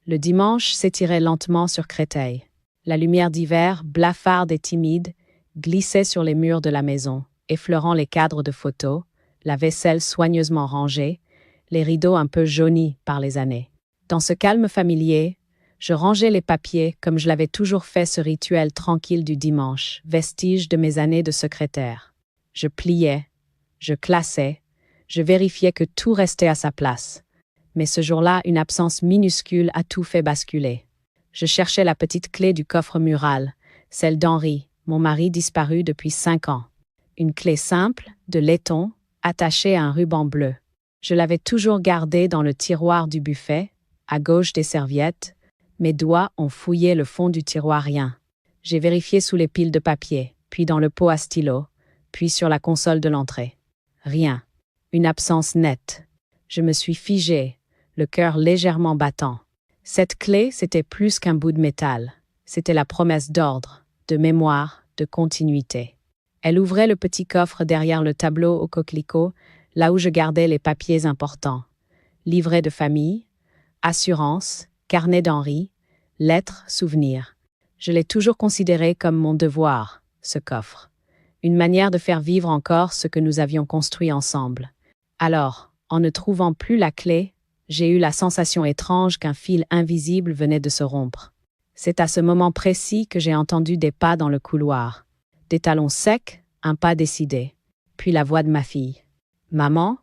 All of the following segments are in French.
Le dimanche s'étirait lentement sur Créteil. La lumière d'hiver, blafarde et timide, glissait sur les murs de la maison, effleurant les cadres de photos, la vaisselle soigneusement rangée, les rideaux un peu jaunis par les années. Dans ce calme familier, je rangeais les papiers comme je l'avais toujours fait, ce rituel tranquille du dimanche, vestige de mes années de secrétaire. Je pliais, je classais, je vérifiais que tout restait à sa place. Mais ce jour-là, une absence minuscule a tout fait basculer. Je cherchais la petite clé du coffre mural, celle d'Henri, mon mari disparu depuis 5 ans. Une clé simple, de laiton, attachée à un ruban bleu. Je l'avais toujours gardée dans le tiroir du buffet, à gauche des serviettes. Mes doigts ont fouillé le fond du tiroir, rien. J'ai vérifié sous les piles de papier, puis dans le pot à stylo, puis sur la console de l'entrée. Rien. Une absence nette. Je me suis figée, le cœur légèrement battant. Cette clé, c'était plus qu'un bout de métal. C'était la promesse d'ordre, de mémoire, de continuité. Elle ouvrait le petit coffre derrière le tableau au coquelicot, là où je gardais les papiers importants. Livret de famille, assurance, carnet d'Henri, lettres, souvenirs. Je l'ai toujours considéré comme mon devoir, ce coffre. Une manière de faire vivre encore ce que nous avions construit ensemble. Alors, en ne trouvant plus la clé, j'ai eu la sensation étrange qu'un fil invisible venait de se rompre. C'est à ce moment précis que j'ai entendu des pas dans le couloir. Des talons secs, un pas décidé. Puis la voix de ma fille. « Maman ?»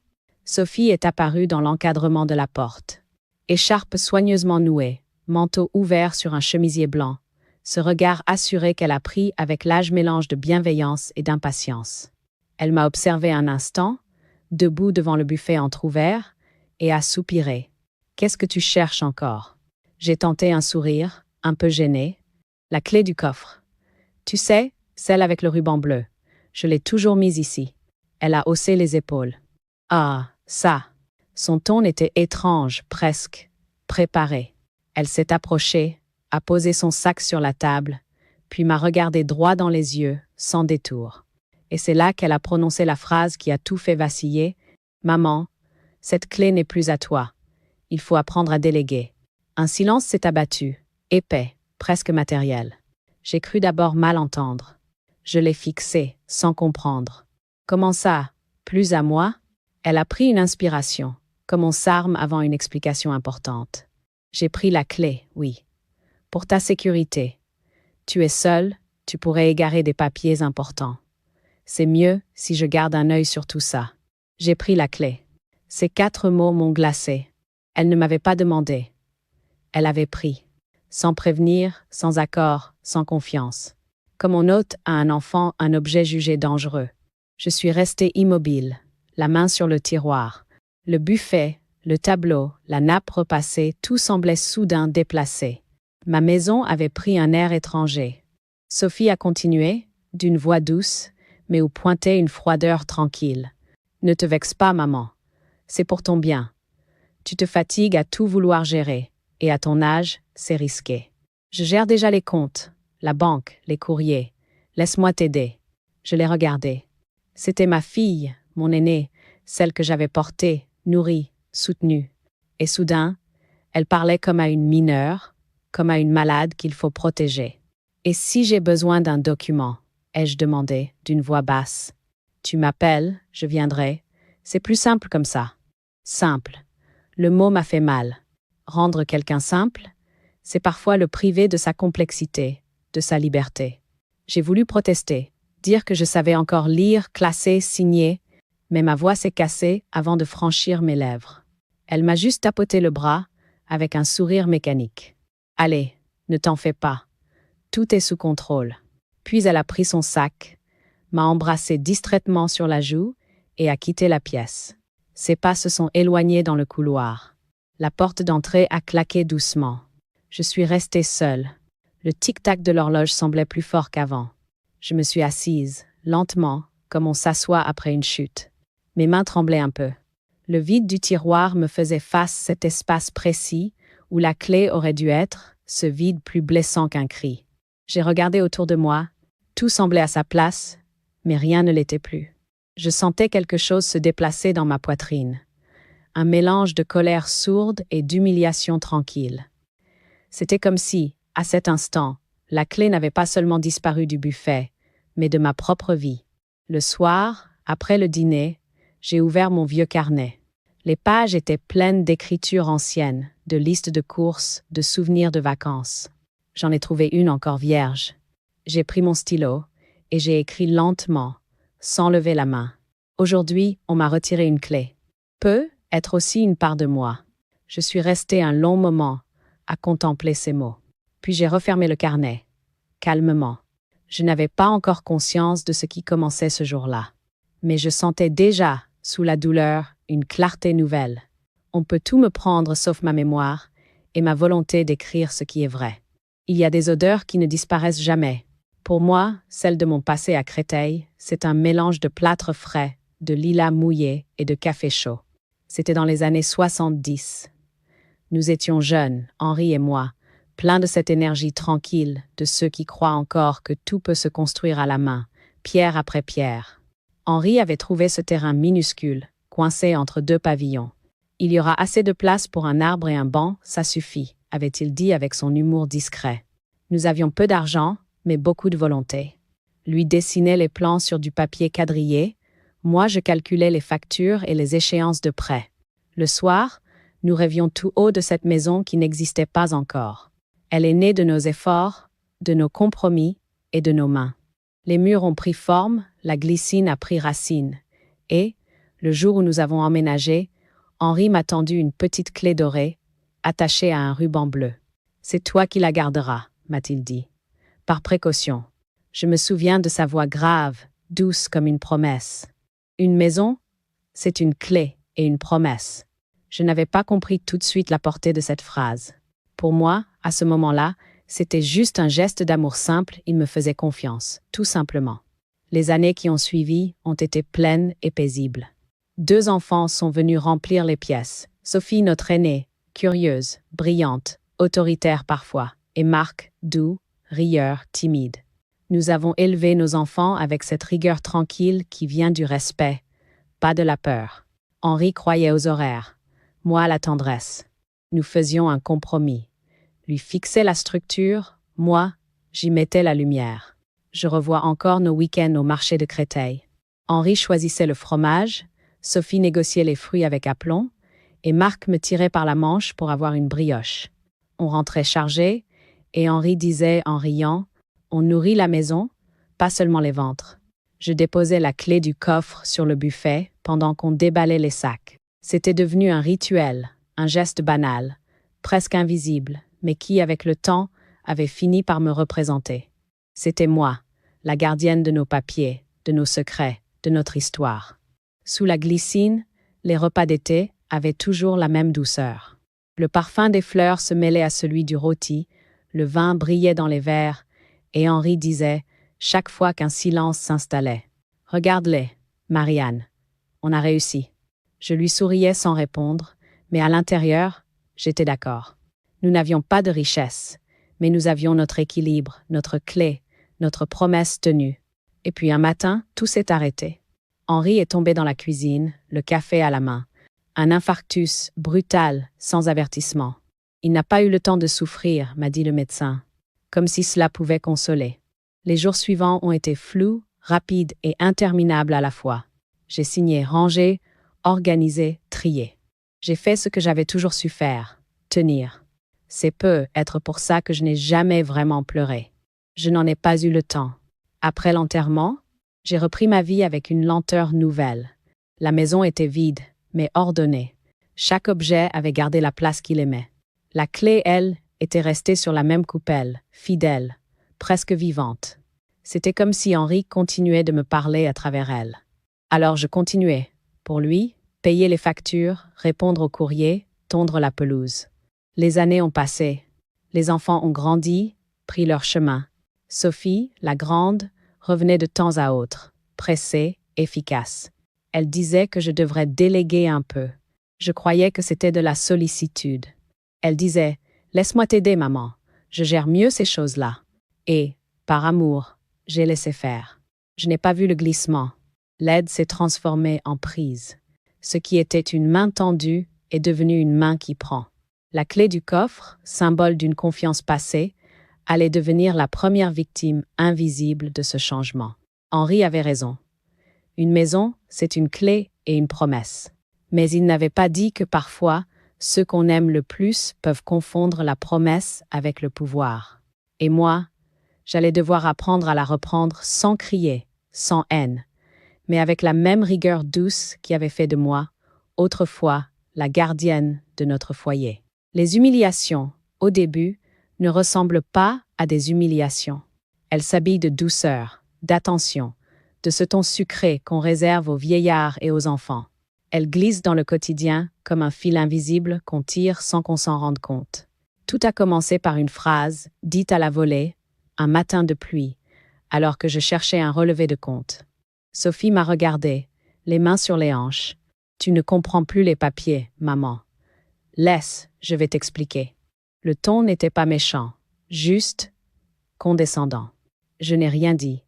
Sophie est apparue dans l'encadrement de la porte. Écharpe soigneusement nouée, manteau ouvert sur un chemisier blanc, ce regard assuré qu'elle a pris avec l'âge mélange de bienveillance et d'impatience. Elle m'a observé un instant, debout devant le buffet entrouvert, et a soupiré. « Qu'est-ce que tu cherches encore ?» J'ai tenté un sourire, un peu gêné. « La clé du coffre. Tu sais, celle avec le ruban bleu. Je l'ai toujours mise ici. » Elle a haussé les épaules. « Ah, ça !» Son ton était étrange, presque préparé. Elle s'est approchée, a posé son sac sur la table, puis m'a regardé droit dans les yeux, sans détour. Et c'est là qu'elle a prononcé la phrase qui a tout fait vaciller. « Maman, cette clé n'est plus à toi. Il faut apprendre à déléguer. » Un silence s'est abattu, épais, presque matériel. J'ai cru d'abord mal entendre. Je l'ai fixé, sans comprendre. « Comment ça? Plus à moi ?» Elle a pris une inspiration, comme on s'arme avant une explication importante. J'ai pris la clé, oui. Pour ta sécurité. Tu es seule, tu pourrais égarer des papiers importants. C'est mieux si je garde un œil sur tout ça. J'ai pris la clé. Ces 4 mots m'ont glacé. Elle ne m'avait pas demandé. Elle avait pris. Sans prévenir, sans accord, sans confiance. Comme on ôte à un enfant un objet jugé dangereux. Je suis restée immobile, la main sur le tiroir. Le buffet, le tableau, la nappe repassée, tout semblait soudain déplacé. Ma maison avait pris un air étranger. Sophie a continué, d'une voix douce, mais où pointait une froideur tranquille. « Ne te vexe pas, maman. C'est pour ton bien. Tu te fatigues à tout vouloir gérer, et à ton âge, c'est risqué. Je gère déjà les comptes, la banque, les courriers. Laisse-moi t'aider. » Je l'ai regardée. C'était ma fille, mon aînée, celle que j'avais portée, nourrie, soutenue. Et soudain, elle parlait comme à une mineure, comme à une malade qu'il faut protéger. « Et si j'ai besoin d'un document ?» ai-je demandé, d'une voix basse. « Tu m'appelles, je viendrai. C'est plus simple comme ça. » Simple. Le mot m'a fait mal. Rendre quelqu'un simple, c'est parfois le priver de sa complexité, de sa liberté. J'ai voulu protester, dire que je savais encore lire, classer, signer, mais ma voix s'est cassée avant de franchir mes lèvres. Elle m'a juste tapoté le bras, avec un sourire mécanique. « Allez, ne t'en fais pas. Tout est sous contrôle. » Puis elle a pris son sac, m'a embrassé distraitement sur la joue et a quitté la pièce. Ses pas se sont éloignés dans le couloir. La porte d'entrée a claqué doucement. Je suis restée seule. Le tic-tac de l'horloge semblait plus fort qu'avant. Je me suis assise, lentement, comme on s'assoit après une chute. Mes mains tremblaient un peu. Le vide du tiroir me faisait face cet espace précis où la clé aurait dû être, ce vide plus blessant qu'un cri. J'ai regardé autour de moi. Tout semblait à sa place, mais rien ne l'était plus. Je sentais quelque chose se déplacer dans ma poitrine. Un mélange de colère sourde et d'humiliation tranquille. C'était comme si, à cet instant, la clé n'avait pas seulement disparu du buffet, mais de ma propre vie. Le soir, après le dîner, j'ai ouvert mon vieux carnet. Les pages étaient pleines d'écritures anciennes, de listes de courses, de souvenirs de vacances. J'en ai trouvé une encore vierge. J'ai pris mon stylo et j'ai écrit lentement, sans lever la main. Aujourd'hui, on m'a retiré une clé. Peut être aussi une part de moi. Je suis restée un long moment à contempler ces mots. Puis j'ai refermé le carnet, calmement. Je n'avais pas encore conscience de ce qui commençait ce jour-là. Mais je sentais déjà, sous la douleur, une clarté nouvelle. On peut tout me prendre sauf ma mémoire et ma volonté d'écrire ce qui est vrai. Il y a des odeurs qui ne disparaissent jamais. Pour moi, celle de mon passé à Créteil, c'est un mélange de plâtre frais, de lilas mouillé et de café chaud. C'était dans les années 70. Nous étions jeunes, Henri et moi, pleins de cette énergie tranquille de ceux qui croient encore que tout peut se construire à la main, pierre après pierre. Henri avait trouvé ce terrain minuscule, coincé entre deux pavillons. Il y aura assez de place pour un arbre et un banc, ça suffit, avait-il dit avec son humour discret. Nous avions peu d'argent, mais beaucoup de volonté. Lui dessinait les plans sur du papier quadrillé, moi je calculais les factures et les échéances de prêt. Le soir, nous rêvions tout haut de cette maison qui n'existait pas encore. Elle est née de nos efforts, de nos compromis et de nos mains. Les murs ont pris forme, la glycine a pris racine. Et, le jour où nous avons emménagé, Henri m'a tendu une petite clé dorée, attachée à un ruban bleu. « C'est toi qui la garderas », m'a-t-il dit. Par précaution. Je me souviens de sa voix grave, douce comme une promesse. Une maison, c'est une clé et une promesse. Je n'avais pas compris tout de suite la portée de cette phrase. Pour moi, à ce moment-là, c'était juste un geste d'amour simple, il me faisait confiance, tout simplement. Les années qui ont suivi ont été pleines et paisibles. 2 enfants sont venus remplir les pièces. Sophie, notre aînée, curieuse, brillante, autoritaire parfois, et Marc, doux, rieur, timide. Nous avons élevé nos enfants avec cette rigueur tranquille qui vient du respect, pas de la peur. Henri croyait aux horaires, moi à la tendresse. Nous faisions un compromis. Lui fixait la structure, moi, j'y mettais la lumière. Je revois encore nos week-ends au marché de Créteil. Henri choisissait le fromage, Sophie négociait les fruits avec aplomb, et Marc me tirait par la manche pour avoir une brioche. On rentrait chargé, et Henri disait en riant, « On nourrit la maison, pas seulement les ventres. » Je déposais la clé du coffre sur le buffet pendant qu'on déballait les sacs. C'était devenu un rituel, un geste banal, presque invisible, mais qui, avec le temps, avait fini par me représenter. C'était moi, la gardienne de nos papiers, de nos secrets, de notre histoire. Sous la glycine, les repas d'été avaient toujours la même douceur. Le parfum des fleurs se mêlait à celui du rôti, le vin brillait dans les verres, et Henri disait, chaque fois qu'un silence s'installait, « Regarde-les, Marianne, on a réussi. » Je lui souriais sans répondre, mais à l'intérieur, j'étais d'accord. Nous n'avions pas de richesse, mais nous avions notre équilibre, notre clé, notre promesse tenue. Et puis un matin, tout s'est arrêté. Henri est tombé dans la cuisine, le café à la main. Un infarctus brutal, sans avertissement. Il n'a pas eu le temps de souffrir, m'a dit le médecin, comme si cela pouvait consoler. Les jours suivants ont été flous, rapides et interminables à la fois. J'ai signé, rangé, organisé, trié. J'ai fait ce que j'avais toujours su faire, tenir. C'est peu être pour ça que je n'ai jamais vraiment pleuré. Je n'en ai pas eu le temps. Après l'enterrement, j'ai repris ma vie avec une lenteur nouvelle. La maison était vide, mais ordonnée. Chaque objet avait gardé la place qu'il aimait. La clé, elle, était restée sur la même coupelle, fidèle, presque vivante. C'était comme si Henri continuait de me parler à travers elle. Alors je continuais. Pour lui, payer les factures, répondre aux courriers, tondre la pelouse. Les années ont passé. Les enfants ont grandi, pris leur chemin. Sophie, la grande, revenait de temps à autre, pressée, efficace. Elle disait que je devrais déléguer un peu. Je croyais que c'était de la sollicitude. Elle disait « Laisse-moi t'aider, maman. Je gère mieux ces choses-là. » Et, par amour, j'ai laissé faire. Je n'ai pas vu le glissement. L'aide s'est transformée en prise. Ce qui était une main tendue est devenu une main qui prend. La clé du coffre, symbole d'une confiance passée, allait devenir la première victime invisible de ce changement. Henri avait raison. Une maison, c'est une clé et une promesse. Mais il n'avait pas dit que parfois, ceux qu'on aime le plus peuvent confondre la promesse avec le pouvoir. Et moi, j'allais devoir apprendre à la reprendre sans crier, sans haine, mais avec la même rigueur douce qui avait fait de moi, autrefois, la gardienne de notre foyer. Les humiliations, au début, ne ressemblent pas à des humiliations. Elles s'habillent de douceur, d'attention, de ce ton sucré qu'on réserve aux vieillards et aux enfants. Elles glissent dans le quotidien comme un fil invisible qu'on tire sans qu'on s'en rende compte. Tout a commencé par une phrase, dite à la volée, un matin de pluie, alors que je cherchais un relevé de compte. Sophie m'a regardé, les mains sur les hanches. « Tu ne comprends plus les papiers, maman. Laisse, je vais t'expliquer. » Le ton n'était pas méchant, juste condescendant. Je n'ai rien dit.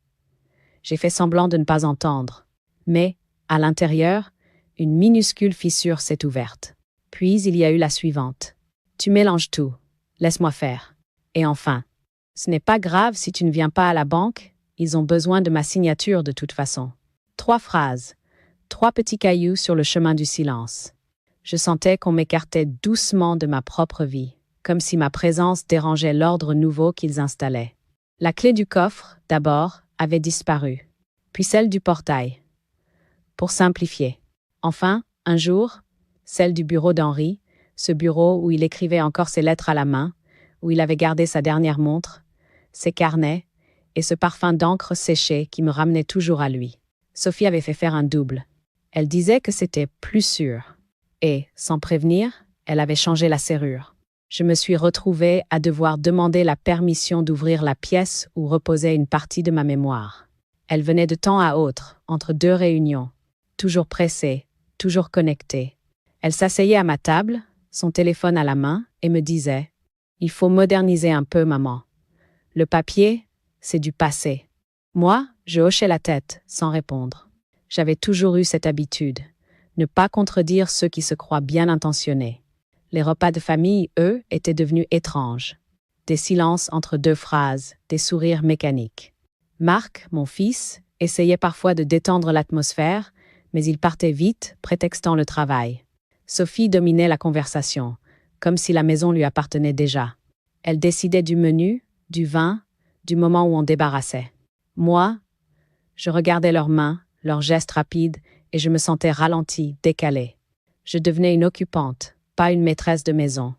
J'ai fait semblant de ne pas entendre. Mais, à l'intérieur, une minuscule fissure s'est ouverte. Puis il y a eu la suivante. « Tu mélanges tout. Laisse-moi faire. » Et enfin, « Ce n'est pas grave si tu ne viens pas à la banque, ils ont besoin de ma signature de toute façon. » 3 phrases, 3 petits cailloux sur le chemin du silence. Je sentais qu'on m'écartait doucement de ma propre vie, comme si ma présence dérangeait l'ordre nouveau qu'ils installaient. La clé du coffre, d'abord, avait disparu, puis celle du portail. Pour simplifier. Enfin, un jour, celle du bureau d'Henri, ce bureau où il écrivait encore ses lettres à la main, où il avait gardé sa dernière montre, ses carnets et ce parfum d'encre séchée qui me ramenait toujours à lui. Sophie avait fait faire un double. Elle disait que c'était plus sûr. Et, sans prévenir, elle avait changé la serrure. Je me suis retrouvée à devoir demander la permission d'ouvrir la pièce où reposait une partie de ma mémoire. Elle venait de temps à autre, entre 2 réunions, toujours pressée, toujours connectée. Elle s'asseyait à ma table, son téléphone à la main, et me disait « Il faut moderniser un peu, maman. Le papier, c'est du passé. » Moi, je hochais la tête, sans répondre. J'avais toujours eu cette habitude, ne pas contredire ceux qui se croient bien intentionnés. Les repas de famille, eux, étaient devenus étranges. Des silences entre 2 phrases, des sourires mécaniques. Marc, mon fils, essayait parfois de détendre l'atmosphère, mais il partait vite, prétextant le travail. Sophie dominait la conversation, comme si la maison lui appartenait déjà. Elle décidait du menu, du vin, du moment où on débarrassait. Moi, je regardais leurs mains, leurs gestes rapides, et je me sentais ralentie, décalée. Je devenais une occupante, pas une maîtresse de maison.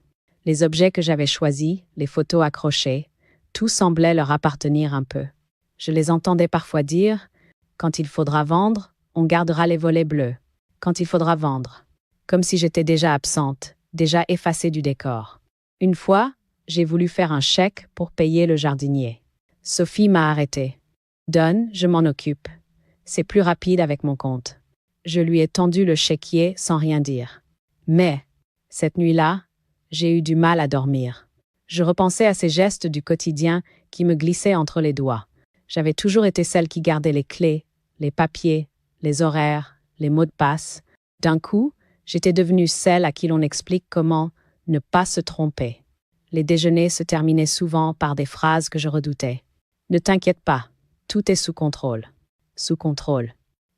Les objets que j'avais choisis, les photos accrochées, tout semblait leur appartenir un peu. Je les entendais parfois dire « Quand il faudra vendre, on gardera les volets bleus. Quand il faudra vendre. » Comme si j'étais déjà absente, déjà effacée du décor. Une fois, j'ai voulu faire un chèque pour payer le jardinier. Sophie m'a arrêtée. « Donne, je m'en occupe. C'est plus rapide avec mon compte. » Je lui ai tendu le chéquier sans rien dire. Mais, cette nuit-là, j'ai eu du mal à dormir. Je repensais à ces gestes du quotidien qui me glissaient entre les doigts. J'avais toujours été celle qui gardait les clés, les papiers, les horaires, les mots de passe. D'un coup, j'étais devenue celle à qui l'on explique comment ne pas se tromper. Les déjeuners se terminaient souvent par des phrases que je redoutais. « Ne t'inquiète pas, tout est sous contrôle. » Sous contrôle.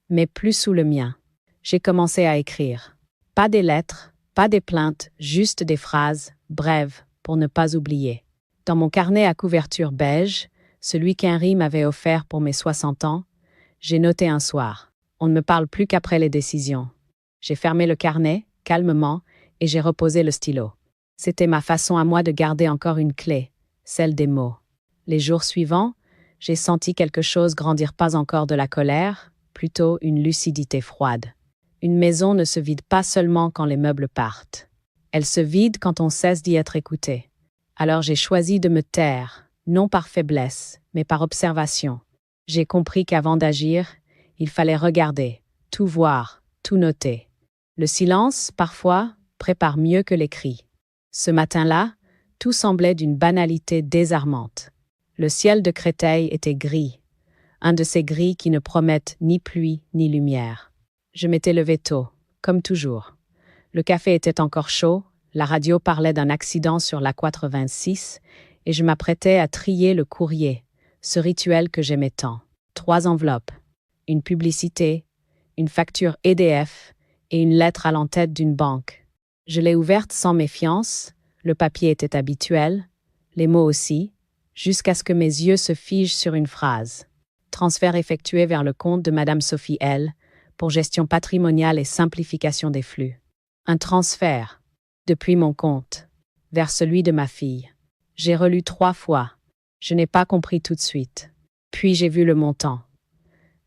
Mais plus sous le mien. J'ai commencé à écrire. Pas des lettres, pas des plaintes, juste des phrases, brèves, pour ne pas oublier. Dans mon carnet à couverture beige, celui qu'Henri m'avait offert pour mes 60 ans, j'ai noté un soir. On ne me parle plus qu'après les décisions. J'ai fermé le carnet, calmement, et j'ai reposé le stylo. C'était ma façon à moi de garder encore une clé, celle des mots. Les jours suivants, j'ai senti quelque chose grandir, pas encore de la colère, plutôt une lucidité froide. Une maison ne se vide pas seulement quand les meubles partent. Elle se vide quand on cesse d'y être écouté. Alors j'ai choisi de me taire, non par faiblesse, mais par observation. J'ai compris qu'avant d'agir, il fallait regarder, tout voir, tout noter. Le silence, parfois, prépare mieux que les cris. Ce matin-là, tout semblait d'une banalité désarmante. Le ciel de Créteil était gris, un de ces gris qui ne promettent ni pluie ni lumière. Je m'étais levée tôt, comme toujours. Le café était encore chaud, La radio parlait d'un accident sur l'A86 et je m'apprêtais à trier le courrier, ce rituel que j'aimais tant. 3 enveloppes, une publicité, une facture EDF et une lettre à l'entête d'une banque. Je l'ai ouverte sans méfiance, le papier était habituel, les mots aussi, jusqu'à ce que mes yeux se figent sur une phrase. Transfert effectué vers le compte de Madame Sophie L. pour gestion patrimoniale et simplification des flux. Un transfert, depuis mon compte, vers celui de ma fille. J'ai relu 3 fois. Je n'ai pas compris tout de suite. Puis j'ai vu le montant.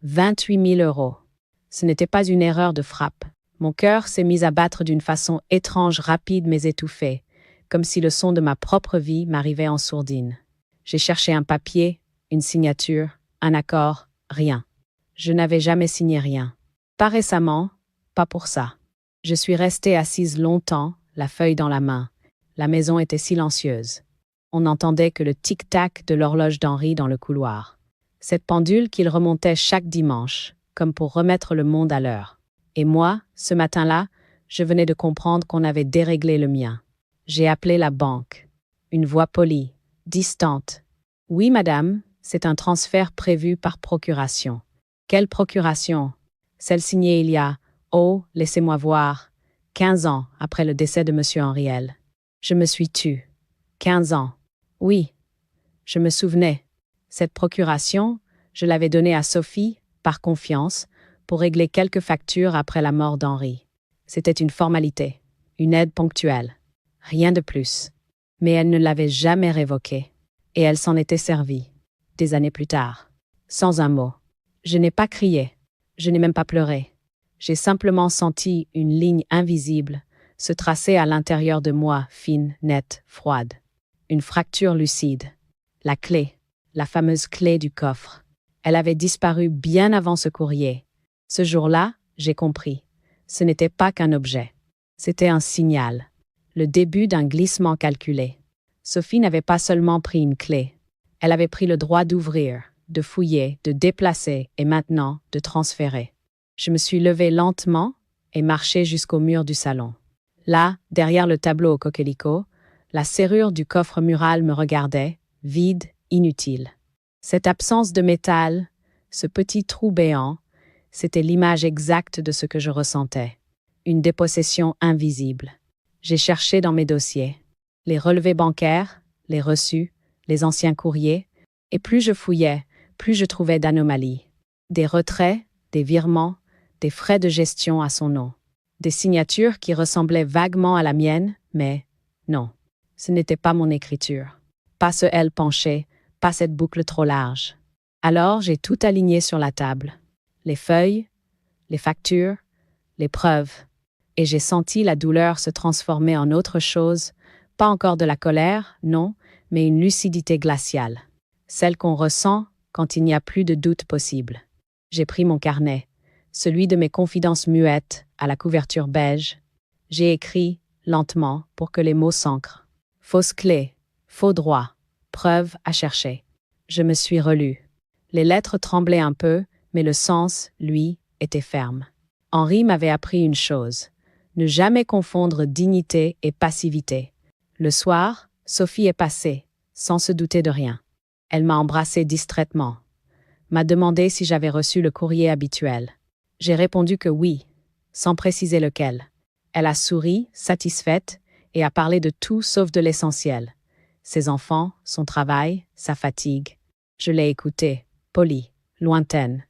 28 000 €. Ce n'était pas une erreur de frappe. Mon cœur s'est mis à battre d'une façon étrange, rapide mais étouffée, comme si le son de ma propre vie m'arrivait en sourdine. J'ai cherché un papier, une signature, un accord, rien. Je n'avais jamais signé rien. Pas récemment, pas pour ça. Je suis restée assise longtemps, la feuille dans la main. La maison était silencieuse. On n'entendait que le tic-tac de l'horloge d'Henri dans le couloir. Cette pendule qu'il remontait chaque dimanche, comme pour remettre le monde à l'heure. Et moi, ce matin-là, je venais de comprendre qu'on avait déréglé le mien. J'ai appelé la banque. Une voix polie, distante. « Oui, madame, c'est un transfert prévu par procuration. » « Quelle procuration ? » Celle signée il y a, oh, laissez-moi voir, 15 ans après le décès de M. Henriel. Je me suis tue. 15 ans. Oui, je me souvenais. Cette procuration, je l'avais donnée à Sophie, par confiance, pour régler quelques factures après la mort d'Henri. C'était une formalité, une aide ponctuelle. Rien de plus. Mais elle ne l'avait jamais révoquée. Et elle s'en était servie. Des années plus tard. Sans un mot. Je n'ai pas crié. Je n'ai même pas pleuré. J'ai simplement senti une ligne invisible se tracer à l'intérieur de moi, fine, nette, froide. Une fracture lucide. La clé, la fameuse clé du coffre. Elle avait disparu bien avant ce courrier. Ce jour-là, j'ai compris. Ce n'était pas qu'un objet. C'était un signal. Le début d'un glissement calculé. Sophie n'avait pas seulement pris une clé. Elle avait pris le droit d'ouvrir, de fouiller, de déplacer et maintenant de transférer. Je me suis levée lentement et marché jusqu'au mur du salon. Là, derrière le tableau au coquelicot, la serrure du coffre mural me regardait, vide, inutile. Cette absence de métal, ce petit trou béant, c'était l'image exacte de ce que je ressentais. Une dépossession invisible. J'ai cherché dans mes dossiers. Les relevés bancaires, les reçus, les anciens courriers, et plus je fouillais, plus je trouvais d'anomalies. Des retraits, des virements, des frais de gestion à son nom. Des signatures qui ressemblaient vaguement à la mienne, mais non, ce n'était pas mon écriture. Pas ce L penché, pas cette boucle trop large. Alors j'ai tout aligné sur la table. Les feuilles, les factures, les preuves. Et j'ai senti la douleur se transformer en autre chose, pas encore de la colère, non, mais une lucidité glaciale. Celle qu'on ressent quand il n'y a plus de doute possible. J'ai pris mon carnet, celui de mes confidences muettes à la couverture beige. J'ai écrit, lentement, pour que les mots s'ancrent. Fausse clé, faux droit, preuve à chercher. Je me suis relue. Les lettres tremblaient un peu, mais le sens, lui, était ferme. Henri m'avait appris une chose. Ne jamais confondre dignité et passivité. Le soir, Sophie est passée, sans se douter de rien. Elle m'a embrassée distraitement. M'a demandé si j'avais reçu le courrier habituel. J'ai répondu que oui, sans préciser lequel. Elle a souri, satisfaite, et a parlé de tout sauf de l'essentiel. Ses enfants, son travail, sa fatigue. Je l'ai écoutée, polie, lointaine.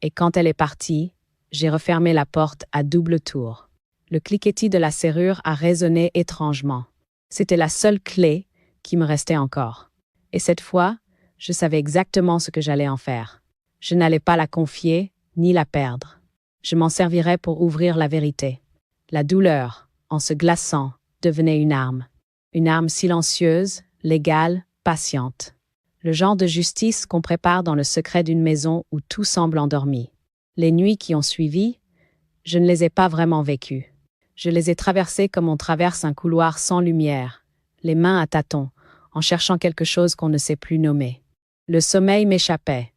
Et quand elle est partie, j'ai refermé la porte à double tour. Le cliquetis de la serrure a résonné étrangement. C'était la seule clé qui me restait encore. Et cette fois, je savais exactement ce que j'allais en faire. Je n'allais pas la confier, ni la perdre. Je m'en servirais pour ouvrir la vérité. La douleur, en se glaçant, devenait une arme. Une arme silencieuse, légale, patiente. Le genre de justice qu'on prépare dans le secret d'une maison où tout semble endormi. Les nuits qui ont suivi, je ne les ai pas vraiment vécues. Je les ai traversées comme on traverse un couloir sans lumière, les mains à tâtons, en cherchant quelque chose qu'on ne sait plus nommer. Le sommeil m'échappait.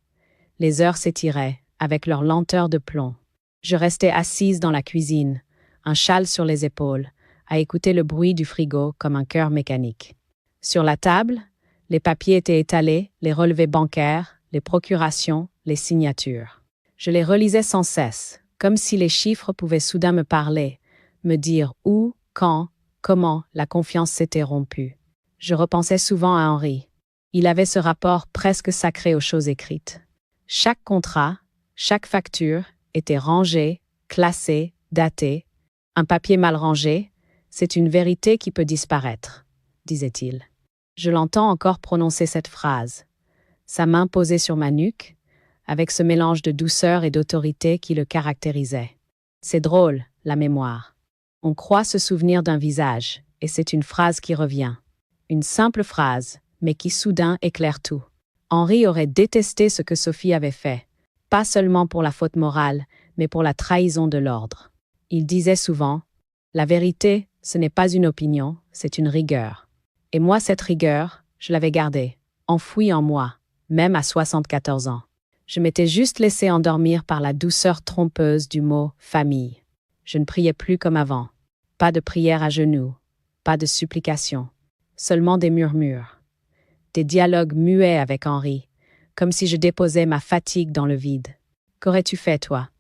Les heures s'étiraient, avec leur lenteur de plomb. Je restais assise dans la cuisine, un châle sur les épaules, à écouter le bruit du frigo comme un cœur mécanique. Sur la table, les papiers étaient étalés, les relevés bancaires, les procurations, les signatures. Je les relisais sans cesse, comme si les chiffres pouvaient soudain me parler, me dire où, quand, comment la confiance s'était rompue. Je repensais souvent à Henri. Il avait ce rapport presque sacré aux choses écrites. Chaque contrat, chaque facture était rangé, classé, daté. Un papier mal rangé, c'est une vérité qui peut disparaître, disait-il. Je l'entends encore prononcer cette phrase, sa main posée sur ma nuque, avec ce mélange de douceur et d'autorité qui le caractérisait. C'est drôle, la mémoire. On croit se souvenir d'un visage, et c'est une phrase qui revient. Une simple phrase, mais qui soudain éclaire tout. Henri aurait détesté ce que Sophie avait fait, pas seulement pour la faute morale, mais pour la trahison de l'ordre. Il disait souvent, « La vérité, ce n'est pas une opinion, c'est une rigueur. » Et moi, cette rigueur, je l'avais gardée, enfouie en moi, même à 74 ans. Je m'étais juste laissé endormir par la douceur trompeuse du mot « famille ». Je ne priais plus comme avant. Pas de prière à genoux, pas de supplication, seulement des murmures. Des dialogues muets avec Henri, comme si je déposais ma fatigue dans le vide. « Qu'aurais-tu fait, toi ?»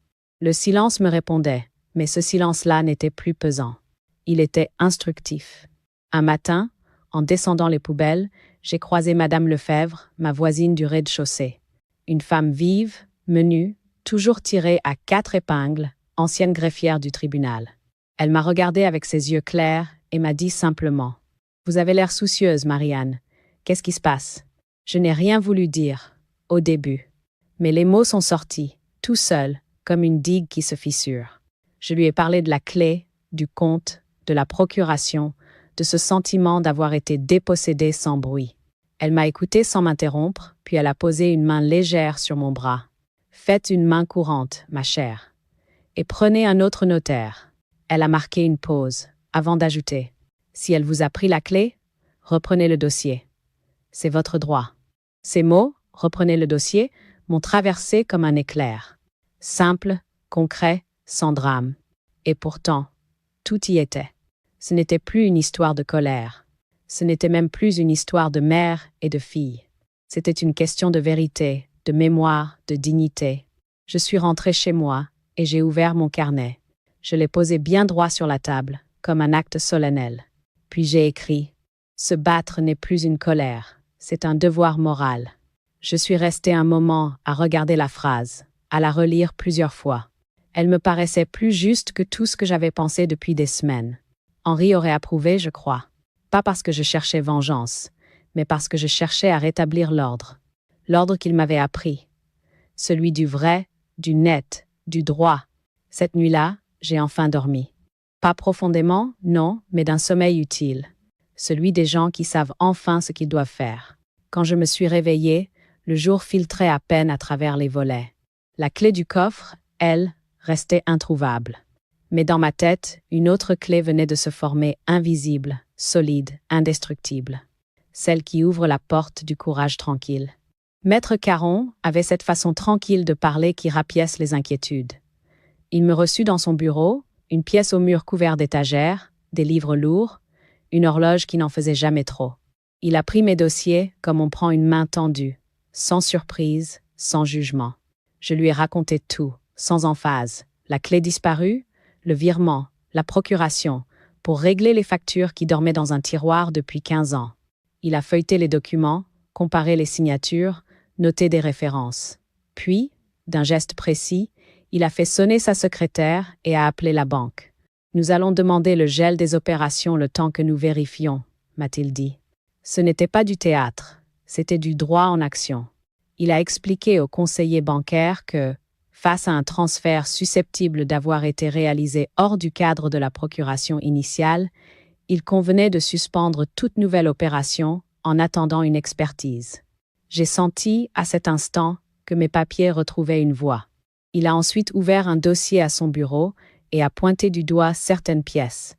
Le silence me répondait, mais ce silence-là n'était plus pesant. Il était instructif. Un matin, en descendant les poubelles, j'ai croisé Madame Lefebvre, ma voisine du rez-de-chaussée. Une femme vive, menue, toujours tirée à 4 épingles, ancienne greffière du tribunal. Elle m'a regardée avec ses yeux clairs et m'a dit simplement « Vous avez l'air soucieuse, Marianne. Qu'est-ce qui se passe ?» Je n'ai rien voulu dire, au début. Mais les mots sont sortis, tout seuls, comme une digue qui se fissure. Je lui ai parlé de la clé, du compte, de la procuration, de ce sentiment d'avoir été dépossédée sans bruit. Elle m'a écouté sans m'interrompre, puis elle a posé une main légère sur mon bras. « Faites une main courante, ma chère. Et prenez un autre notaire. » Elle a marqué une pause, avant d'ajouter. « Si elle vous a pris la clé, reprenez le dossier. C'est votre droit. » Ces mots, « reprenez le dossier », m'ont traversé comme un éclair. Simple, concret, sans drame. Et pourtant, tout y était. Ce n'était plus une histoire de colère. Ce n'était même plus une histoire de mère et de fille. C'était une question de vérité, de mémoire, de dignité. Je suis rentrée chez moi et j'ai ouvert mon carnet. Je l'ai posé bien droit sur la table, comme un acte solennel. Puis j'ai écrit « Se battre n'est plus une colère, c'est un devoir moral. » Je suis restée un moment à regarder la phrase, à la relire plusieurs fois. Elle me paraissait plus juste que tout ce que j'avais pensé depuis des semaines. Henri aurait approuvé, je crois. Pas parce que je cherchais vengeance, mais parce que je cherchais à rétablir l'ordre. L'ordre qu'il m'avait appris. Celui du vrai, du net, du droit. Cette nuit-là, j'ai enfin dormi. Pas profondément, non, mais d'un sommeil utile. Celui des gens qui savent enfin ce qu'ils doivent faire. Quand je me suis réveillée, le jour filtrait à peine à travers les volets. La clé du coffre, elle, restait introuvable. Mais dans ma tête, une autre clé venait de se former invisible, solide, indestructible. Celle qui ouvre la porte du courage tranquille. Maître Caron avait cette façon tranquille de parler qui rapièce les inquiétudes. Il me reçut dans son bureau, une pièce au mur couvert d'étagères, des livres lourds, une horloge qui n'en faisait jamais trop. Il a pris mes dossiers comme on prend une main tendue, sans surprise, sans jugement. Je lui ai raconté tout, sans emphase. La clé disparue, le virement, la procuration, pour régler les factures qui dormaient dans un tiroir depuis 15 ans. Il a feuilleté les documents, comparé les signatures, noté des références. Puis, d'un geste précis, il a fait sonner sa secrétaire et a appelé la banque. « Nous allons demander le gel des opérations le temps que nous vérifions », m'a-t-il dit. Ce n'était pas du théâtre, c'était du droit en action. Il a expliqué au conseiller bancaire que, face à un transfert susceptible d'avoir été réalisé hors du cadre de la procuration initiale, il convenait de suspendre toute nouvelle opération en attendant une expertise. J'ai senti, à cet instant, que mes papiers retrouvaient une voie. Il a ensuite ouvert un dossier à son bureau et a pointé du doigt certaines pièces.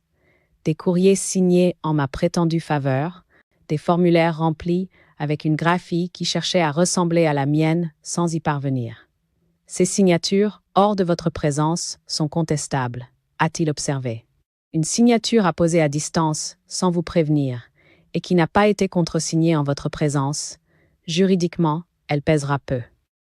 Des courriers signés en ma prétendue faveur, des formulaires remplis avec une graphie qui cherchait à ressembler à la mienne sans y parvenir. Ces signatures, hors de votre présence, sont contestables, a-t-il observé. Une signature apposée à distance, sans vous prévenir, et qui n'a pas été contresignée en votre présence, juridiquement, elle pèsera peu.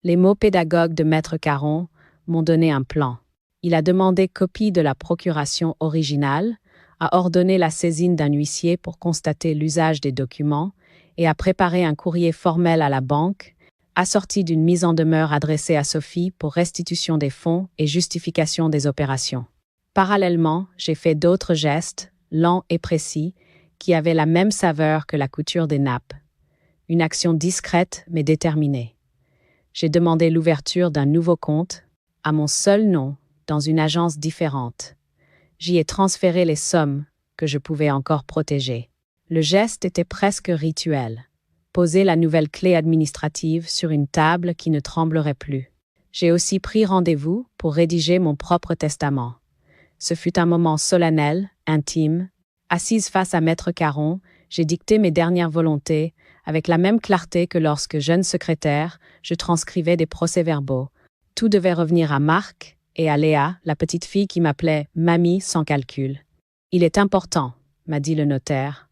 Les mots pédagogues de Maître Caron m'ont donné un plan. Il a demandé copie de la procuration originale, a ordonné la saisine d'un huissier pour constater l'usage des documents et a préparé un courrier formel à la banque, assorti d'une mise en demeure adressée à Sophie pour restitution des fonds et justification des opérations. Parallèlement, j'ai fait d'autres gestes, lents et précis, qui avaient la même saveur que la couture des nappes. Une action discrète mais déterminée. J'ai demandé l'ouverture d'un nouveau compte, à mon seul nom, dans une agence différente. J'y ai transféré les sommes que je pouvais encore protéger. Le geste était presque rituel. Poser la nouvelle clé administrative sur une table qui ne tremblerait plus. J'ai aussi pris rendez-vous pour rédiger mon propre testament. Ce fut un moment solennel, intime. Assise face à Maître Caron, j'ai dicté mes dernières volontés avec la même clarté que lorsque, jeune secrétaire, je transcrivais des procès-verbaux. Tout devait revenir à Marc et à Léa, la petite fille qui m'appelait « Mamie » sans calcul. « Il est important », m'a dit le notaire,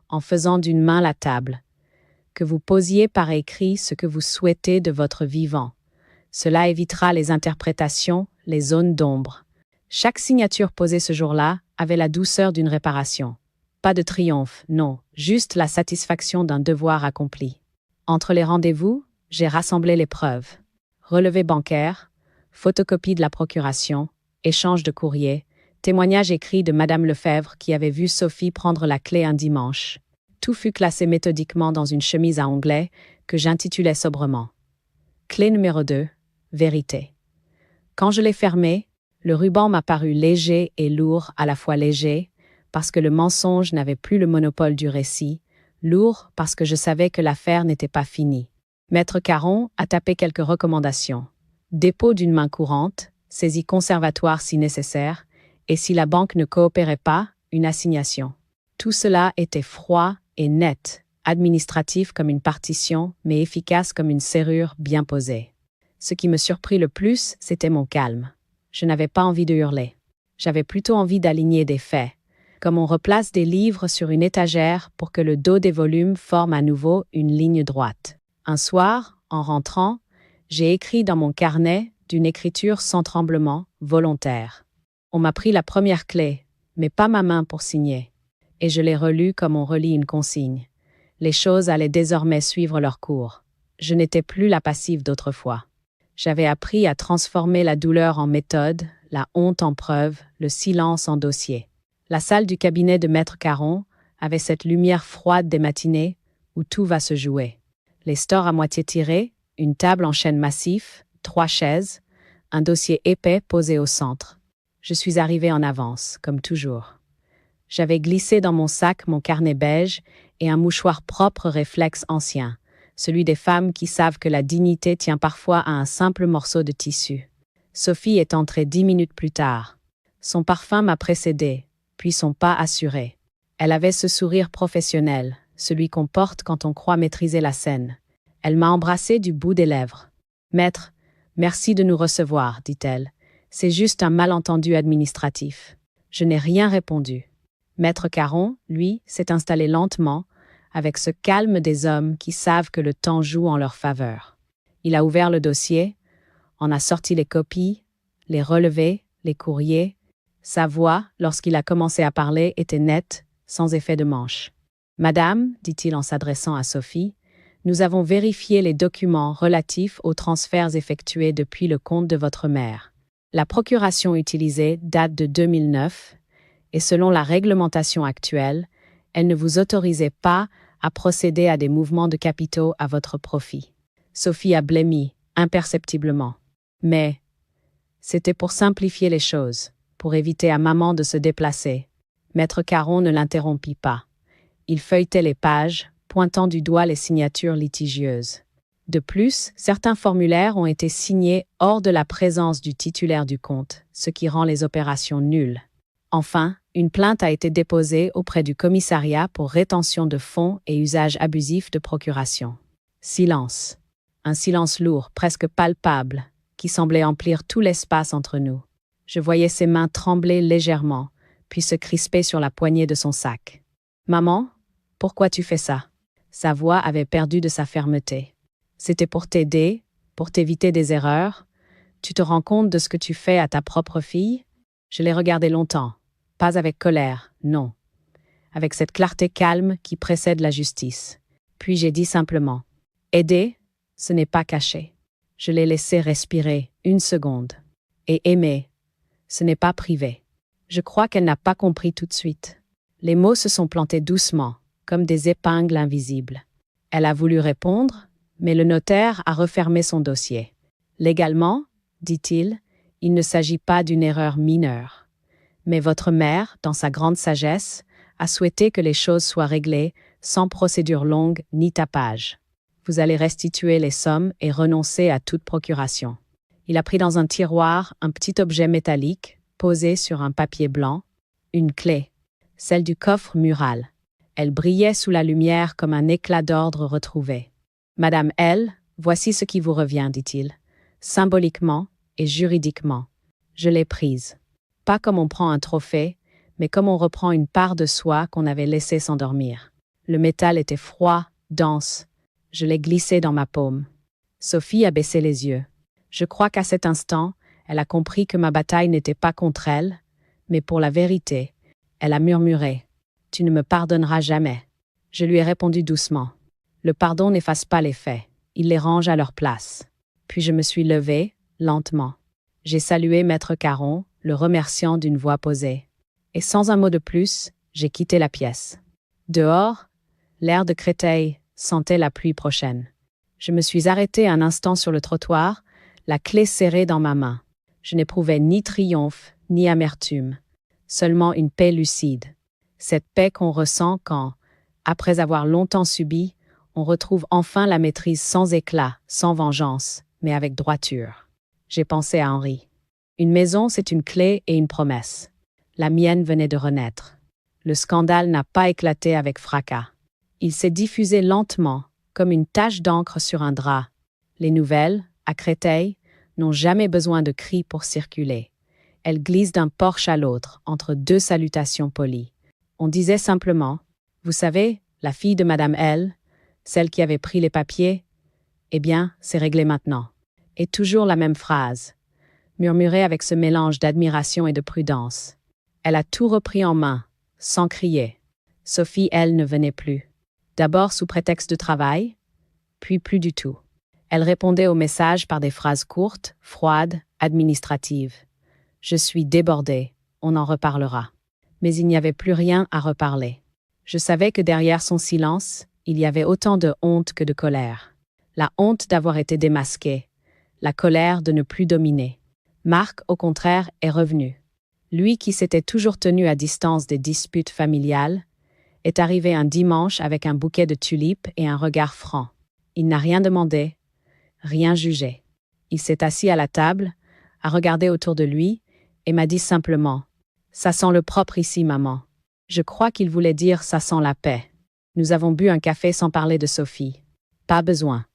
en faisant d'une main la table, « que vous posiez par écrit ce que vous souhaitez de votre vivant. Cela évitera les interprétations, les zones d'ombre. » Chaque signature posée ce jour-là avait la douceur d'une réparation. Pas de triomphe, non, juste la satisfaction d'un devoir accompli. Entre les rendez-vous, j'ai rassemblé les preuves. Relevé bancaire, photocopie de la procuration, échange de courrier, témoignage écrit de Madame Lefebvre qui avait vu Sophie prendre la clé un dimanche. Tout fut classé méthodiquement dans une chemise à onglets que j'intitulais sobrement. Clé numéro 2, vérité. Quand je l'ai fermée, le ruban m'a paru léger et lourd à la fois léger, parce que le mensonge n'avait plus le monopole du récit, lourd parce que je savais que l'affaire n'était pas finie. Maître Caron a tapé quelques recommandations. Dépôt d'une main courante, saisie conservatoire si nécessaire, et si la banque ne coopérait pas, une assignation. Tout cela était froid et net, administratif comme une partition, mais efficace comme une serrure bien posée. Ce qui me surprit le plus, c'était mon calme. Je n'avais pas envie de hurler. J'avais plutôt envie d'aligner des faits, comme on replace des livres sur une étagère pour que le dos des volumes forme à nouveau une ligne droite. Un soir, en rentrant, j'ai écrit dans mon carnet d'une écriture sans tremblement, volontaire. On m'a pris la première clé, mais pas ma main pour signer. Et je l'ai relue comme on relit une consigne. Les choses allaient désormais suivre leur cours. Je n'étais plus la passive d'autrefois. J'avais appris à transformer la douleur en méthode, la honte en preuve, le silence en dossier. La salle du cabinet de Maître Caron avait cette lumière froide des matinées où tout va se jouer. Les stores à moitié tirés, une table en chêne massif, 3 chaises, un dossier épais posé au centre. Je suis arrivée en avance, comme toujours. J'avais glissé dans mon sac mon carnet beige et un mouchoir propre réflexe ancien, celui des femmes qui savent que la dignité tient parfois à un simple morceau de tissu. Sophie est entrée 10 minutes plus tard. Son parfum m'a précédé, puis son pas assuré. Elle avait ce sourire professionnel, celui qu'on porte quand on croit maîtriser la scène. Elle m'a embrassé du bout des lèvres. « Maître, merci de nous recevoir, dit-elle. C'est juste un malentendu administratif. » Je n'ai rien répondu. Maître Caron, lui, s'est installé lentement, avec ce calme des hommes qui savent que le temps joue en leur faveur. Il a ouvert le dossier, en a sorti les copies, les relevés, les courriers. Sa voix, lorsqu'il a commencé à parler, était nette, sans effet de manche. « Madame, dit-il en s'adressant à Sophie, nous avons vérifié les documents relatifs aux transferts effectués depuis le compte de votre mère. La procuration utilisée date de 2009 et selon la réglementation actuelle, elle ne vous autorisait pas à procéder à des mouvements de capitaux à votre profit. » Sophie a blêmi, imperceptiblement. Mais c'était pour simplifier les choses, pour éviter à maman de se déplacer. Maître Caron ne l'interrompit pas. Il feuilletait les pages, pointant du doigt les signatures litigieuses. De plus, certains formulaires ont été signés hors de la présence du titulaire du compte, ce qui rend les opérations nulles. Enfin, une plainte a été déposée auprès du commissariat pour rétention de fonds et usage abusif de procuration. Silence. Un silence lourd, presque palpable, qui semblait emplir tout l'espace entre nous. Je voyais ses mains trembler légèrement, puis se crisper sur la poignée de son sac. « Maman, pourquoi tu fais ça ?» Sa voix avait perdu de sa fermeté. « C'était pour t'aider, pour t'éviter des erreurs. Tu te rends compte de ce que tu fais à ta propre fille ?» Je l'ai regardé longtemps, pas avec colère, non, avec cette clarté calme qui précède la justice. Puis j'ai dit simplement « Aider, ce n'est pas cacher. » Je l'ai laissé respirer 1 seconde. Et aimer, ce n'est pas privé. Je crois qu'elle n'a pas compris tout de suite. Les mots se sont plantés doucement, comme des épingles invisibles. Elle a voulu répondre, mais le notaire a refermé son dossier. Légalement, dit-il, il ne s'agit pas d'une erreur mineure. Mais votre mère, dans sa grande sagesse, a souhaité que les choses soient réglées sans procédure longue ni tapage. Vous allez restituer les sommes et renoncer à toute procuration. Il a pris dans un tiroir un petit objet métallique, posé sur un papier blanc, une clé, celle du coffre mural. Elle brillait sous la lumière comme un éclat d'ordre retrouvé. « Madame L, voici ce qui vous revient, dit-il, symboliquement et juridiquement. Je l'ai prise. Pas comme on prend un trophée, mais comme on reprend une part de soi qu'on avait laissée s'endormir. Le métal était froid, dense. Je l'ai glissé dans ma paume. Sophie a baissé les yeux. Je crois qu'à cet instant, elle a compris que ma bataille n'était pas contre elle, mais pour la vérité. Elle a murmuré « Tu ne me pardonneras jamais ». Je lui ai répondu doucement. Le pardon n'efface pas les faits, il les range à leur place. Puis je me suis levée, lentement. J'ai salué Maître Caron, le remerciant d'une voix posée. Et sans un mot de plus, j'ai quitté la pièce. Dehors, l'air de Créteil sentait la pluie prochaine. Je me suis arrêtée un instant sur le trottoir, la clé serrée dans ma main. Je n'éprouvais ni triomphe, ni amertume, seulement une paix lucide. Cette paix qu'on ressent quand, après avoir longtemps subi, on retrouve enfin la maîtrise sans éclat, sans vengeance, mais avec droiture. J'ai pensé à Henri. Une maison, c'est une clé et une promesse. La mienne venait de renaître. Le scandale n'a pas éclaté avec fracas. Il s'est diffusé lentement, comme une tache d'encre sur un drap. Les nouvelles, à Créteil, n'ont jamais besoin de cris pour circuler. Elles glissent d'un porche à l'autre, entre 2 salutations polies. On disait simplement « Vous savez, la fille de Madame L, celle qui avait pris les papiers, eh bien, c'est réglé maintenant. » Et toujours la même phrase, murmurée avec ce mélange d'admiration et de prudence. Elle a tout repris en main, sans crier. Sophie, elle, ne venait plus. D'abord sous prétexte de travail, puis plus du tout. Elle répondait aux messages par des phrases courtes, froides, administratives. « Je suis débordée, on en reparlera. » Mais il n'y avait plus rien à reparler. Je savais que derrière son silence, il y avait autant de honte que de colère. La honte d'avoir été démasquée, la colère de ne plus dominer. Marc, au contraire, est revenu. Lui qui s'était toujours tenu à distance des disputes familiales, est arrivé un dimanche avec un bouquet de tulipes et un regard franc. Il n'a rien demandé, rien jugé. Il s'est assis à la table, a regardé autour de lui et m'a dit simplement « Ça sent le propre ici, maman. » Je crois qu'il voulait dire « Ça sent la paix. » Nous avons bu un café sans parler de Sophie. Pas besoin.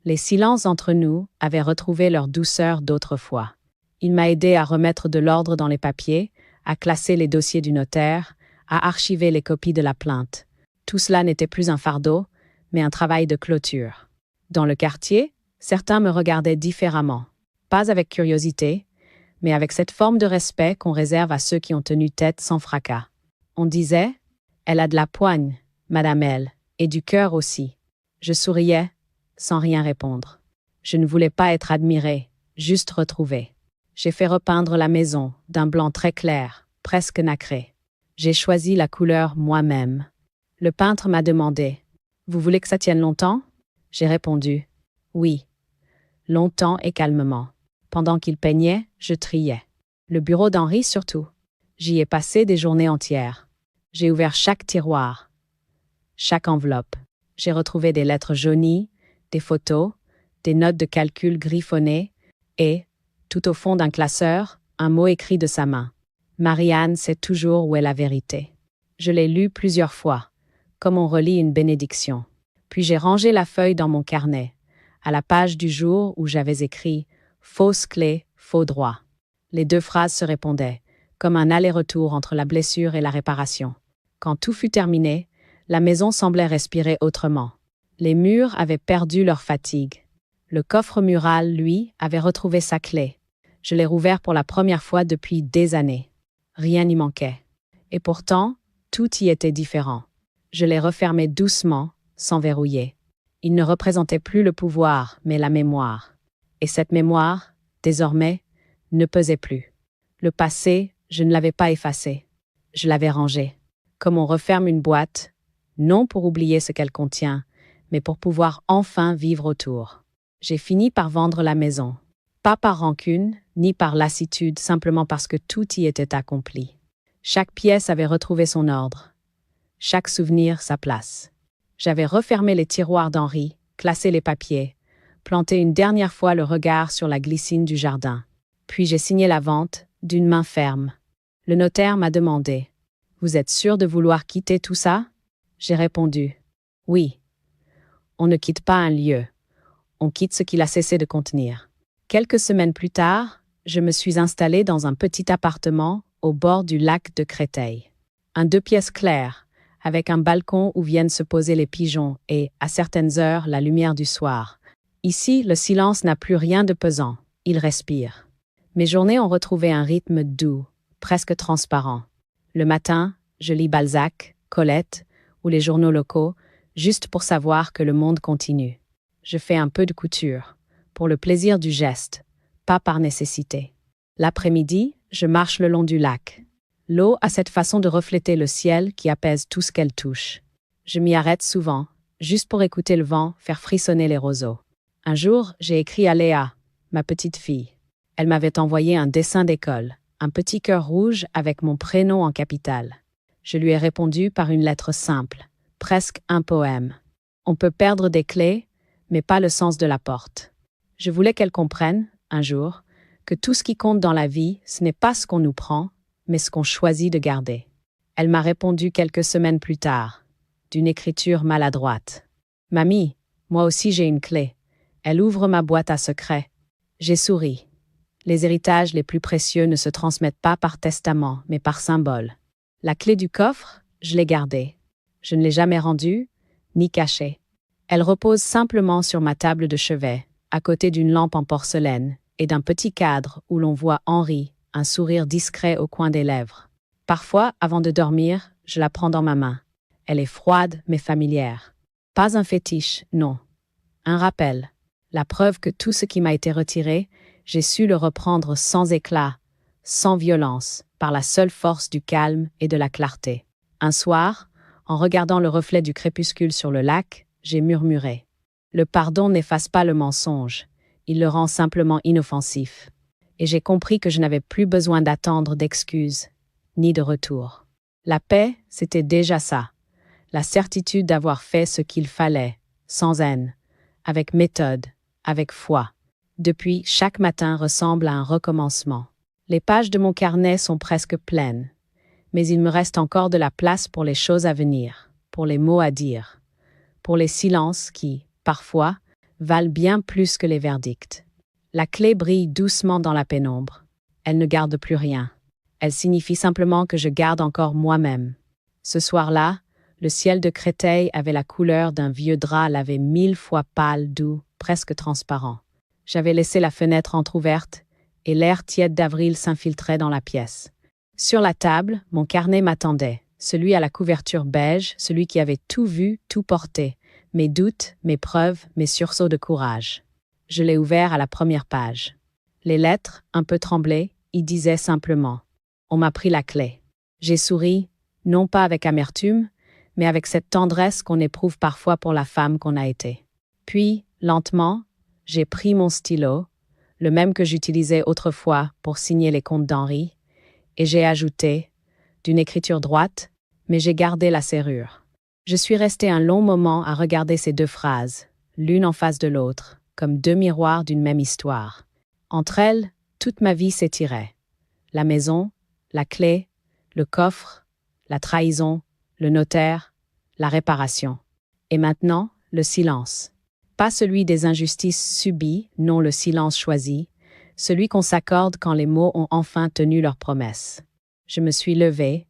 Les silences entre nous avaient retrouvé leur douceur d'autrefois. Il m'a aidé à remettre de l'ordre dans les papiers, à classer les dossiers du notaire, à archiver les copies de la plainte. Tout cela n'était plus un fardeau, mais un travail de clôture. Dans le quartier, certains me regardaient différemment. Pas avec curiosité, mais avec cette forme de respect qu'on réserve à ceux qui ont tenu tête sans fracas. On disait « Elle a de la poigne, Madame L, et du cœur aussi. » Je souriais, sans rien répondre. Je ne voulais pas être admirée, juste retrouvée. J'ai fait repeindre la maison d'un blanc très clair, presque nacré. J'ai choisi la couleur moi-même. Le peintre m'a demandé « Vous voulez que ça tienne longtemps ?» J'ai répondu « Oui. » Longtemps et calmement. Pendant qu'il peignait, je triais. Le bureau d'Henri surtout. J'y ai passé des journées entières. J'ai ouvert chaque tiroir, chaque enveloppe. J'ai retrouvé des lettres jaunies, des photos, des notes de calcul griffonnées et, tout au fond d'un classeur, un mot écrit de sa main. Marianne sait toujours où est la vérité. Je l'ai lu plusieurs fois, comme on relit une bénédiction. Puis j'ai rangé la feuille dans mon carnet, à la page du jour où j'avais écrit « Fausse clé, faux droit ». Les 2 phrases se répondaient. comme un aller-retour entre la blessure et la réparation. Quand tout fut terminé, la maison semblait respirer autrement. Les murs avaient perdu leur fatigue. Le coffre mural, lui, avait retrouvé sa clé. Je l'ai rouvert pour la première fois depuis des années. Rien n'y manquait. Et pourtant, tout y était différent. Je l'ai refermé doucement, sans verrouiller. Il ne représentait plus le pouvoir, mais la mémoire. Et cette mémoire, désormais, ne pesait plus. Le passé, je ne l'avais pas effacé. Je l'avais rangé. Comme on referme une boîte, non pour oublier ce qu'elle contient, mais pour pouvoir enfin vivre autour. J'ai fini par vendre la maison. Pas par rancune, ni par lassitude, simplement parce que tout y était accompli. Chaque pièce avait retrouvé son ordre. Chaque souvenir sa place. J'avais refermé les tiroirs d'Henri, classé les papiers, planté une dernière fois le regard sur la glycine du jardin. Puis j'ai signé la vente, d'une main ferme. Le notaire m'a demandé « Vous êtes sûr de vouloir quitter tout ça ?» J'ai répondu « Oui. On ne quitte pas un lieu. On quitte ce qu'il a cessé de contenir. » Quelques semaines plus tard, je me suis installée dans un petit appartement au bord du lac de Créteil. Un 2 pièces claires, avec un balcon où viennent se poser les pigeons et, à certaines heures, la lumière du soir. Ici, le silence n'a plus rien de pesant. Il respire. Mes journées ont retrouvé un rythme doux, presque transparent. Le matin, je lis Balzac, Colette ou les journaux locaux, juste pour savoir que le monde continue. Je fais un peu de couture, pour le plaisir du geste, pas par nécessité. L'après-midi, je marche le long du lac. L'eau a cette façon de refléter le ciel qui apaise tout ce qu'elle touche. Je m'y arrête souvent, juste pour écouter le vent faire frissonner les roseaux. Un jour, j'ai écrit à Léa, ma petite fille. Elle m'avait envoyé un dessin d'école, un petit cœur rouge avec mon prénom en capitale. Je lui ai répondu par une lettre simple, presque un poème. On peut perdre des clés, mais pas le sens de la porte. Je voulais qu'elle comprenne, un jour, que tout ce qui compte dans la vie, ce n'est pas ce qu'on nous prend, mais ce qu'on choisit de garder. Elle m'a répondu quelques semaines plus tard, d'une écriture maladroite. « Mamie, moi aussi j'ai une clé. Elle ouvre ma boîte à secrets. » J'ai souri. Les héritages les plus précieux ne se transmettent pas par testament, mais par symbole. La clé du coffre, je l'ai gardée. Je ne l'ai jamais rendue, ni cachée. Elle repose simplement sur ma table de chevet, à côté d'une lampe en porcelaine et d'un petit cadre où l'on voit Henri, un sourire discret au coin des lèvres. Parfois, avant de dormir, je la prends dans ma main. Elle est froide mais familière. Pas un fétiche, non. Un rappel. La preuve que tout ce qui m'a été retiré, j'ai su le reprendre sans éclat, sans violence, par la seule force du calme et de la clarté. Un soir, en regardant le reflet du crépuscule sur le lac, j'ai murmuré. Le pardon n'efface pas le mensonge, il le rend simplement inoffensif. Et j'ai compris que je n'avais plus besoin d'attendre d'excuses, ni de retour. La paix, c'était déjà ça. La certitude d'avoir fait ce qu'il fallait, sans haine, avec méthode, avec foi. Depuis, chaque matin ressemble à un recommencement. Les pages de mon carnet sont presque pleines, mais il me reste encore de la place pour les choses à venir, pour les mots à dire, pour les silences qui, parfois, valent bien plus que les verdicts. La clé brille doucement dans la pénombre. Elle ne garde plus rien. Elle signifie simplement que je garde encore moi-même. Ce soir-là, le ciel de Créteil avait la couleur d'un vieux drap lavé 1000 fois pâle, doux, presque transparent. J'avais laissé la fenêtre entr'ouverte et l'air tiède d'avril s'infiltrait dans la pièce. Sur la table, mon carnet m'attendait, celui à la couverture beige, celui qui avait tout vu, tout porté, mes doutes, mes preuves, mes sursauts de courage. Je l'ai ouvert à la première page. Les lettres, un peu tremblées, y disaient simplement « On m'a pris la clé ». J'ai souri, non pas avec amertume, mais avec cette tendresse qu'on éprouve parfois pour la femme qu'on a été. Puis, lentement, j'ai pris mon stylo, le même que j'utilisais autrefois pour signer les comptes d'Henri, et j'ai ajouté, d'une écriture droite, mais j'ai gardé la serrure. Je suis resté un long moment à regarder ces 2 phrases, l'une en face de l'autre, comme 2 miroirs d'une même histoire. Entre elles, toute ma vie s'étirait. La maison, la clé, le coffre, la trahison, le notaire, la réparation. Et maintenant, le silence. Pas celui des injustices subies, non le silence choisi, celui qu'on s'accorde quand les mots ont enfin tenu leur promesse. Je me suis levée.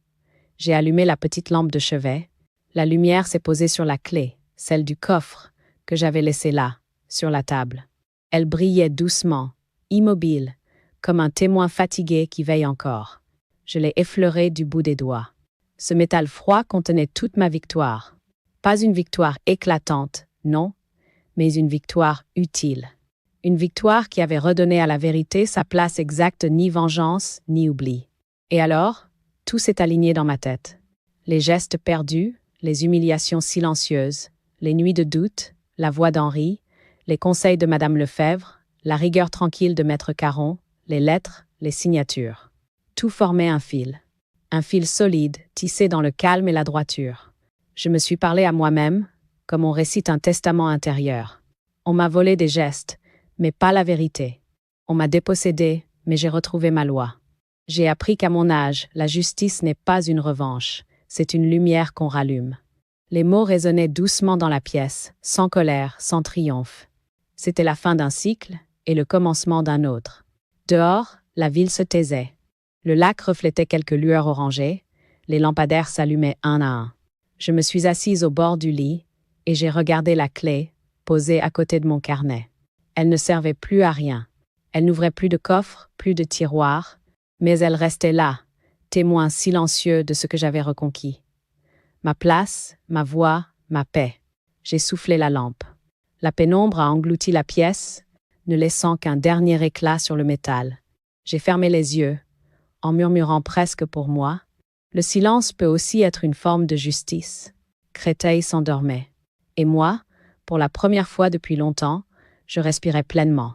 J'ai allumé la petite lampe de chevet. La lumière s'est posée sur la clé, celle du coffre, que j'avais laissée là, sur la table. Elle brillait doucement, immobile, comme un témoin fatigué qui veille encore. Je l'ai effleurée du bout des doigts. Ce métal froid contenait toute ma victoire. Pas une victoire éclatante, non, mais une victoire utile. Une victoire qui avait redonné à la vérité sa place exacte, ni vengeance, ni oubli. Et alors, tout s'est aligné dans ma tête. Les gestes perdus, les humiliations silencieuses, les nuits de doute, la voix d'Henri, les conseils de Madame Lefebvre, la rigueur tranquille de Maître Caron, les lettres, les signatures. Tout formait un fil solide, tissé dans le calme et la droiture. Je me suis parlé à moi-même, comme on récite un testament intérieur. On m'a volé des gestes, mais pas la vérité. On m'a dépossédé, mais j'ai retrouvé ma loi. J'ai appris qu'à mon âge, la justice n'est pas une revanche, c'est une lumière qu'on rallume. Les mots résonnaient doucement dans la pièce, sans colère, sans triomphe. C'était la fin d'un cycle et le commencement d'un autre. Dehors, la ville se taisait. Le lac reflétait quelques lueurs orangées, les lampadaires s'allumaient un à un. Je me suis assise au bord du lit et j'ai regardé la clé, posée à côté de mon carnet. Elle ne servait plus à rien. Elle n'ouvrait plus de coffre, plus de tiroir, mais elle restait là, témoin silencieux de ce que j'avais reconquis. Ma place, ma voix, ma paix. J'ai soufflé la lampe. La pénombre a englouti la pièce, ne laissant qu'un dernier éclat sur le métal. J'ai fermé les yeux, en murmurant presque pour moi. Le silence peut aussi être une forme de justice. Créteil s'endormait. Et moi, pour la première fois depuis longtemps, je respirais pleinement.